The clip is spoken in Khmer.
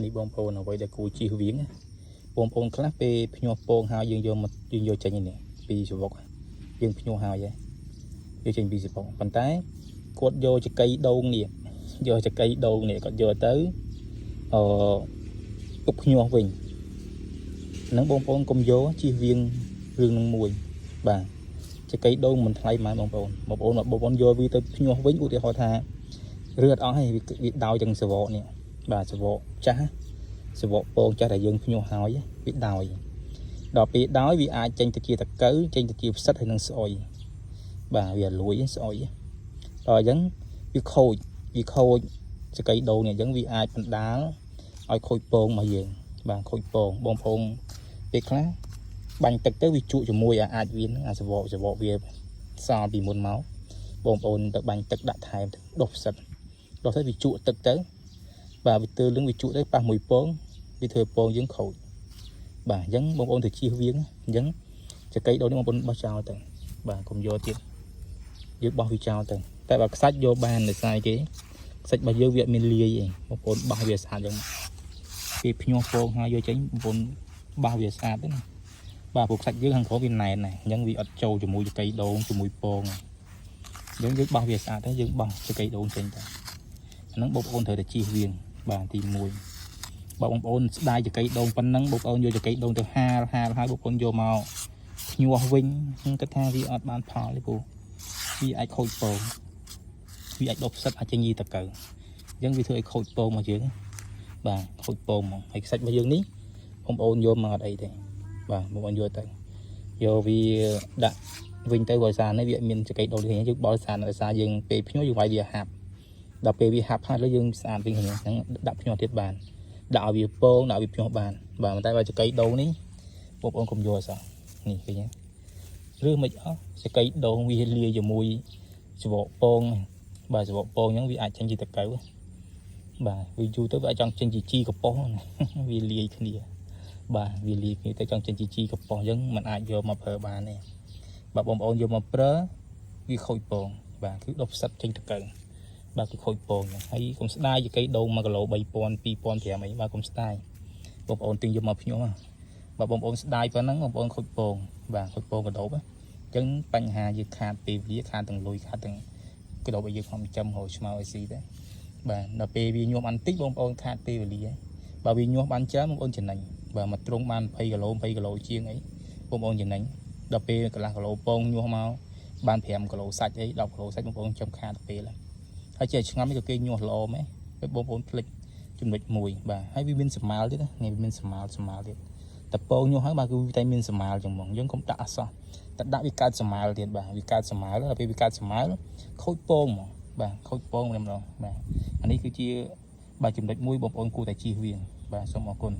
នេះបងប្អូនអ្វីដែលគួរជៀសវាងបងប្អូនខ្លះពេលភ្ញាស់ពងហើយយើងយកចេញនេះពីសវកយើងភ្ញាស់ហើយយកចេញពីសវកប៉ុន្តែគាត់យកចកៃដូងនេះយកចកៃដូងនេះគាត់យកទៅទុកភ្ញាស់វិញនឹងបងប្អូនកុំយកជៀសវាងរឿងនឹងមួយបាទចកៃដូងមិនថ្លៃម៉ែបងប្អូនយកវាទៅភ្ញាស់វិញឧទាហរណ៍ថាឬអត់អស់ហើយវាដោយទាំងសវកនេះបាទសវកចាស់សវកពងចាស់ដែលយើងភ្ញាស់ហើយវាដោយដល់ពេលដោយវាអាចចេញទៅជាតកៅចេញទៅជាផ្សិតហើយនឹងស្អុយបាទវាលួយស្អុយដល់អញ្ចឹងវាខូចចកៃដូងនេះអញ្ចឹងវាអាចបណ្ដាលឲ្យខូចពងរបស់យើងបាទខូចពងបងប្អូនពេលខ្លះបាញ់ទឹកទៅវាជក់ជាមួយអាចវាអាសវកវាសល់ពីមុនមកបងប្អូនទៅបាញ់ទឹកដាក់ថែមទៅដុសផ្សិតដល់ទៅវាជក់ទឹកទៅបាទវាទើលឹងវាជក់ទៅប៉ះមួយពងវាធ្វើពងយើងខូចបាទអញ្ចឹងបងប្អូនទៅជៀសវាងអញ្ចឹងចកៃដូងនេះបងប្អូនបោះចោលទៅបាទកុំយកទៀតយើងបោះវាចោលទៅតែបើខ្សាច់យកបានដោយសារគេខ្សាច់របស់យើងវាអត់មានលាយទេបងប្អូនបោះវាស្អាតអញ្ចឹងពេលភ្ញាស់ពងហើយយកចេញបងប្អូនបោះវាស្អាតទេណាបាទព្រោះខ្សាច់យើងខាងក្រោមវាណែនណាអញ្ចឹងវាអត់ចូលជាមួយចកៃដូងជាមួយពងអញ្ចឹងយើងបោះវាស្អាតទៅយើងបោះចកៃដូងចេញទៅអាហ្នឹងបងប្អូនត្រូវតែជៀសវាងបាទទី1បងប្អូនស្ដាយចកៃដូងប៉ុណ្ណឹងបងប្អូនយកចកៃដូងទៅហាលហើយបងប្អូនយកមកភ្ញាស់វិញគិតថាវាអត់បានផលទេព្រោះវាអាចខូចពងវាអាចដុះផ្សិតអាចចេញយីតកៅអញ្ចឹងវាធ្វើឲ្យខូចពងមកយើងបាទខូចពងមកហើយខ្សាច់របស់យើងនេះបងប្អូនយកមកអត់អីទេបាទបងប្អូនយកទៅយកវាដាក់វិញទៅដោយសារនេះវាមានចកៃដូងនេះយើងបោះដោយសារយើងពេលភ្ញាស់យើងវាយវាហាប់ដល់ពេលវាហាប់ហើយលើយើងស្អាតវិញហ្នឹងដាក់ភ្ញាស់ទៀតបានដាក់ឲ្យវាពងដាក់វាភ្ញាស់បានបាទតែបើចកៃដូងនេះបងប្អូនកុំយកអសោះនេះឃើញទេឬមិនអស់ចកៃដូងវាលាយជាមួយសវកពងបាទសវកពងអញ្ចឹងវាអាចចេញជាតកៅបាទវាយូរទៅវាអាចចង់ចេញជាជីកប៉ុសវាលាយគ្នាបាទវាលាយគ្នាទៅចង់ចេញជាជីកប៉ុសអញ្ចឹងมันអាចយកមកប្រើបានទេបាទបងប្អូនយកមកប្រើវាខូចពងបាទគឺដុះផ្សិតចេញតកៅបាទគឺខូចពងហើយកុំស្ដាយចកៃដូង1គីឡូ 3000 2500អីបាទកុំស្ដាយបងប្អូនទិញយកមកភ្ញាស់បាទបងប្អូនស្ដាយប៉ុណ្ណឹងបងប្អូនខូចពងបាទខូចពងកដោបអញ្ចឹងបញ្ហាយើងខាតពេលវាខាតទាំងលុយខាតទាំងកដោបឲ្យយើងខំចំហូរឆ្មៅឲ្យស៊ីទៅបាទដល់ពេលវាញាស់បានតិចបងប្អូនខាតពេលវេលាបើវាញាស់បានច្រើនបងប្អូនចំណេញបាទមកទ្រង់បាន20គីឡូ20គីឡូជាងអីបងប្អូនចំណេញដល់ពេលកន្លះគីឡូពងញាស់មកបាន5គីឡូសាច់អី10គីឡូសាច់បងប្អូនចំខាតពេលហើយចេះឆ្ងាំនេះក៏គេញាស់ល្អមែនពេលបងប្អូនភ្លេចចំណុចមួយបាទហើយវាមានសម្មាលទៀតណានេះវាមានសម្មាលទៀតតែពងញាស់ហើយបាទគឺតែមានសម្មាលចឹងហ្មងយើងកុំដាក់អសោះតែដាក់វាកើតសម្មាលទៀតបាទវាកើតសម្មាលដល់ពេលវាកើតសម្មាលខូចពងហ្មងបាទខូចពងម្ដងបាទអានេះគឺជាបាទចំណុចមួយបងប្អូនគួរតែជៀសវាងបាទសូមអរគុណ